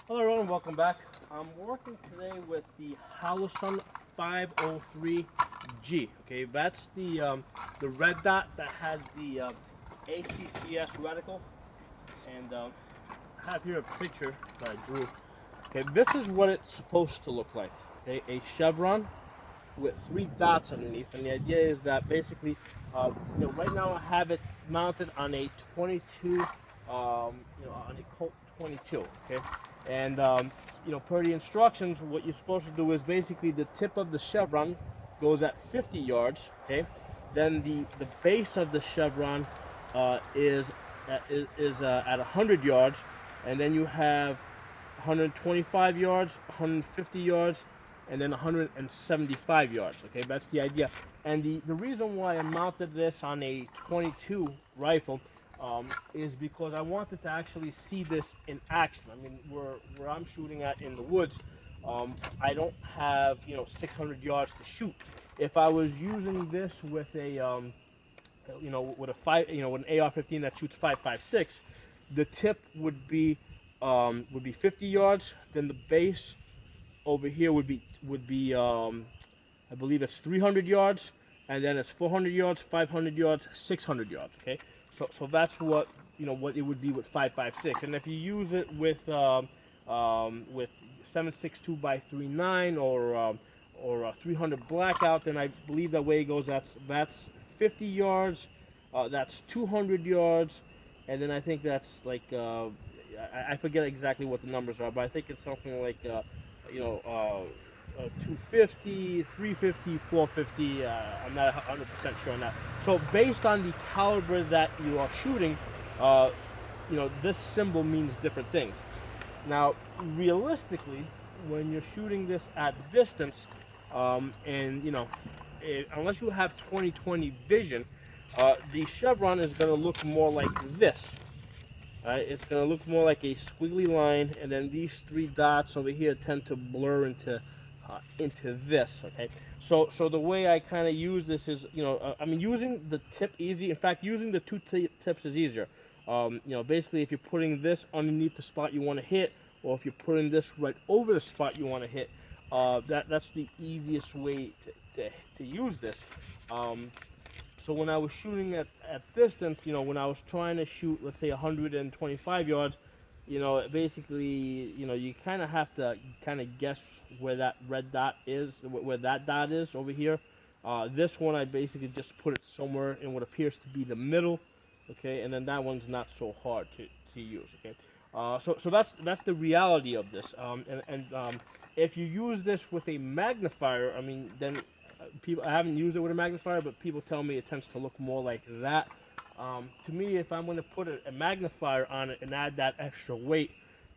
Hello everyone, welcome back. I'm working today with the Holosun 503G. Okay, that's the red dot that has the ACCS reticle, and I have here a picture that I drew. Okay, this is what it's supposed to look like. Okay, a chevron with three dots underneath, and the idea is that basically, right now I have it mounted on a 22, on a Colt 22. Okay, and per the instructions, what you're supposed to do is basically the tip of the chevron goes at 50 yards. Okay, then the base of the chevron is at 100 yards, and then you have 125 yards, 150 yards, and then 175 yards. Okay, that's the idea. And the reason why I mounted this on a 22 rifle is because I wanted to actually see this in action. I mean, where I'm shooting at in the woods, I don't have 600 yards to shoot. If I was using this with a with a with an AR-15 that shoots 5.56, the tip would be 50 yards. Then the base over here would be I believe it's 300 yards, and then it's 400 yards, 500 yards, 600 yards. Okay, so that's what it would be with 5.56, and if you use it with 7.62 by 3.9 or 300 blackout, then I believe that way it goes. That's 50 yards, that's 200 yards, and then I think that's like I forget exactly what the numbers are, but I think it's something like you know, uh, 250, 350, 450. I'm not 100% sure on that. So based on the caliber that you are shooting, uh, this symbol means different things. Now, realistically, when you're shooting this at distance, and unless you have 20/20 vision, the chevron is going to look more like this. Right? It's going to look more like a squiggly line, and then these three dots over here tend to blur into this. Okay, so the way I kind of use this is, I mean, using the tip easy. In fact, using the two tips is easier. Basically, if you're putting this underneath the spot you want to hit, or if you're putting this right over the spot you want to hit, that's the easiest way to use this. So when I was shooting at distance, when I was trying to shoot, let's say 125 yards, basically, you kind of have to kind of guess where that red dot is, where that dot is over here. This one, I basically just put it somewhere in what appears to be the middle, okay, and then that one's not so hard to use, okay. So that's the reality of this, and if you use this with a magnifier, I mean, then people, I haven't used it with a magnifier, but people tell me it tends to look more like that. To me, if I'm going to put a magnifier on it and add that extra weight,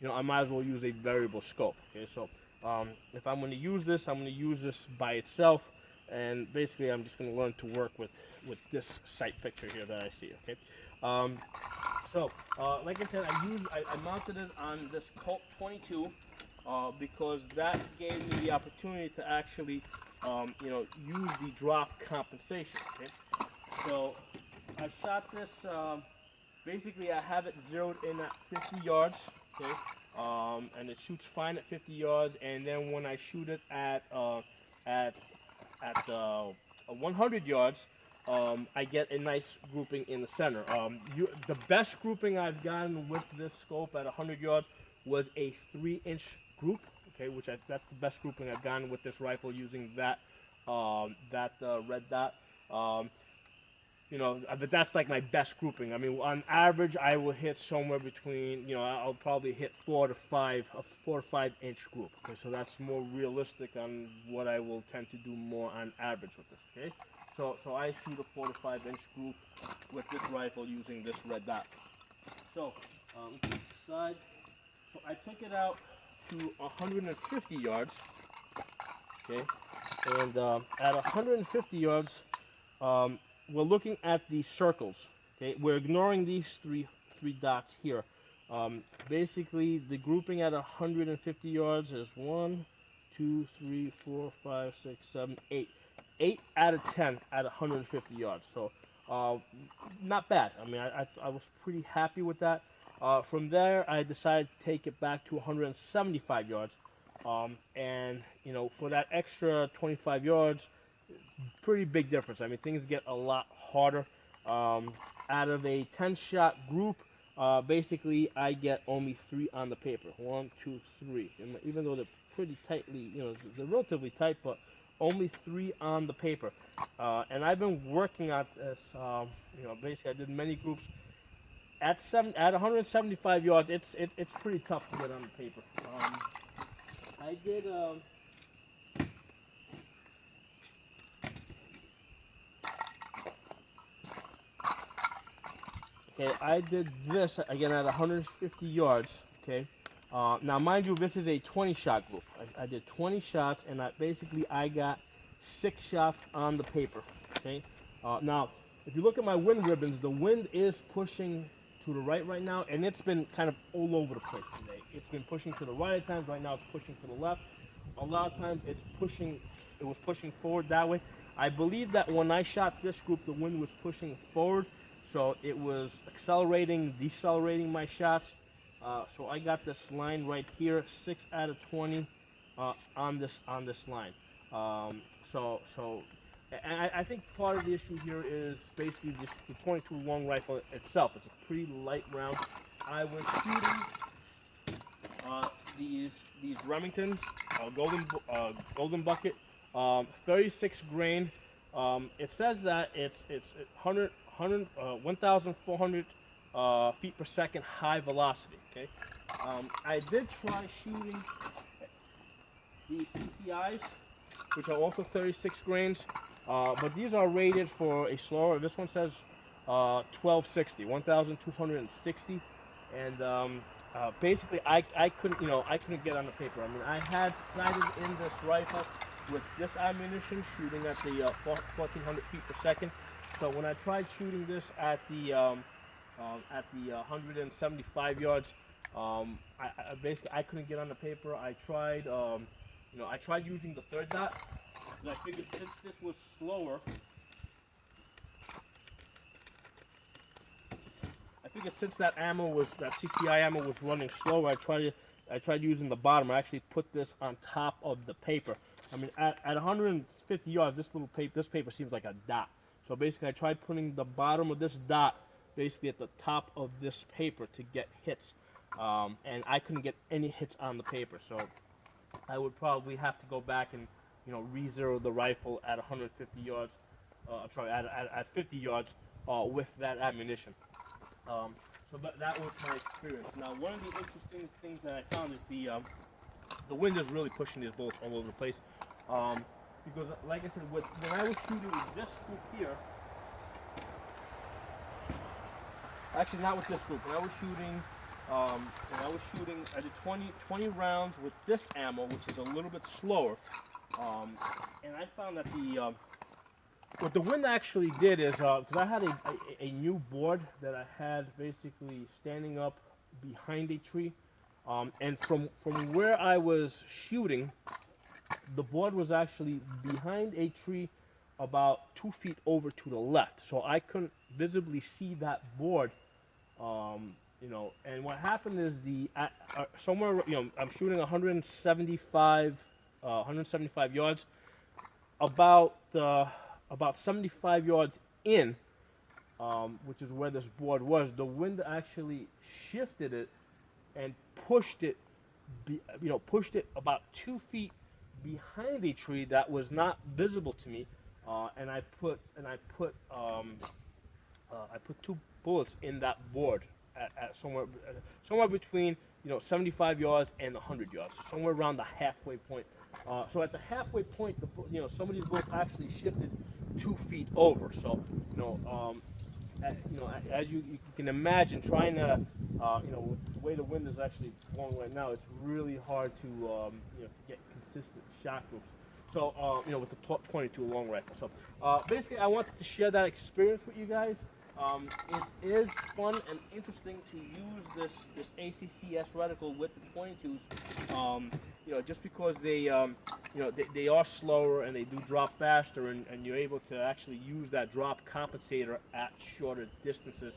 I might as well use a variable scope. Okay, so if I'm going to use this, I'm going to use this by itself, and basically I'm just going to learn to work with this sight picture here that I see. Okay, like I said, I mounted it on this Colt 22 because that gave me the opportunity to actually use the drop compensation. Okay, so I shot this. Basically, I have it zeroed in at 50 yards. Okay, and it shoots fine at 50 yards. And then when I shoot it at 100 yards, I get a nice grouping in the center. The best grouping I've gotten with this scope at 100 yards was a 3-inch group. Okay, that's the best grouping I've gotten with this rifle using that red dot. But that's like my best grouping. I mean, on average, I will hit somewhere between, I'll probably hit a 4 to 5 inch group. Okay, so that's more realistic on what I will tend to do more on average with this. Okay, so I shoot a 4 to 5 inch group with this rifle using this red dot. So, put this aside. So I took it out to 150 yards. Okay, and at 150 yards, we're looking at the circles. Okay, we're ignoring these three dots here. Basically, the grouping at 150 yards is 1, 2, 3, 4, 5, 6, 7, 8. 8 out of 10 at 150 yards. So, not bad. I mean, I was pretty happy with that. From there, I decided to take it back to 175 yards. And for that extra 25 yards, pretty big difference. I mean, things get a lot harder. Out of a 10-shot group, basically I get only 3 on the paper. 1, 2, 3. And even though they're pretty tightly, they're relatively tight, but only 3 on the paper. And I've been working at this. Basically I did many groups. At 175 yards, it's pretty tough to get on the paper. I did. Okay, I did this again at 150 yards. Okay, now mind you, this is a 20-shot group. I did 20 shots, and I got 6 shots on the paper. Okay, now if you look at my wind ribbons, the wind is pushing to the right now, and it's been kind of all over the place today. It's been pushing to the right at times. Right now, it's pushing to the left. A lot of times, it was pushing forward that way. I believe that when I shot this group, the wind was pushing forward. So it was accelerating, decelerating my shots. So I got this line right here, 6 out of 20 on this line. And I think part of the issue here is basically just the 22 long rifle itself. It's a pretty light round. I was shooting these Remingtons, golden bucket, 36 grain. It says that it's 1,400 feet per second high velocity. Okay, I did try shooting these CCIs, which are also 36 grains, but these are rated for a slower. This one says 1,260, 1,260, and basically I couldn't get on the paper. I mean, I had sighted in this rifle with this ammunition, shooting at the 1,400 feet per second. So when I tried shooting this at the 175 yards, I couldn't get on the paper. I tried using the third dot, and I figured since this was slower, since that CCI ammo was running slower, I tried using the bottom. I actually put this on top of the paper. I mean, at 150 yards, this paper seems like a dot. So basically, I tried putting the bottom of this dot basically at the top of this paper to get hits, and I couldn't get any hits on the paper. So I would probably have to go back and re-zero the rifle at 150 yards. At 50 yards with that ammunition. So that was my experience. Now, one of the interesting things that I found is the wind is really pushing these bullets all over the place. Because, like I said, when I was shooting this group here, actually not with this group, when I was shooting, I did 20 rounds with this ammo, which is a little bit slower, and I found that what the wind actually did is, because I had a new board that I had basically standing up behind a tree, and from where I was shooting, the board was actually behind a tree about 2 feet over to the left. So I couldn't visibly see that board, and what happened is somewhere, I'm shooting 175 yards, about 75 yards in, which is where this board was, the wind actually shifted it and pushed it about 2 feet behind a tree that was not visible to me, and I put 2 bullets in that board at somewhere between 75 yards and 100 yards, so somewhere around the halfway point. So at the halfway point, some of these bullets actually shifted 2 feet over. So as you can imagine, trying to with the way the wind is actually blowing right now, it's really hard to to get consistent shot groups. So with the 22 long rifle. So basically, I wanted to share that experience with you guys. It is fun and interesting to use this ACSS reticle with the 22s. Just because they are slower and they do drop faster, and you're able to actually use that drop compensator at shorter distances.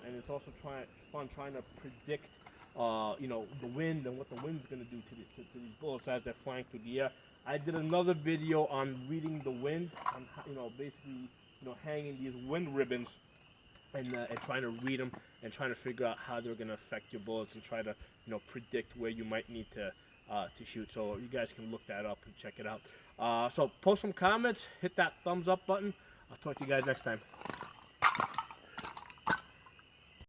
and it's also fun trying to predict, you know, the wind and what the wind's going to do to these bullets as they're flying through the air. I did another video on reading the wind, on how, you know, basically, you know, hanging these wind ribbons and trying to read them and trying to figure out how they're going to affect your bullets and try to, you know, predict where you might need to shoot. So you guys can look that up and check it out. So post some comments, hit that thumbs up button. I'll talk to you guys next time.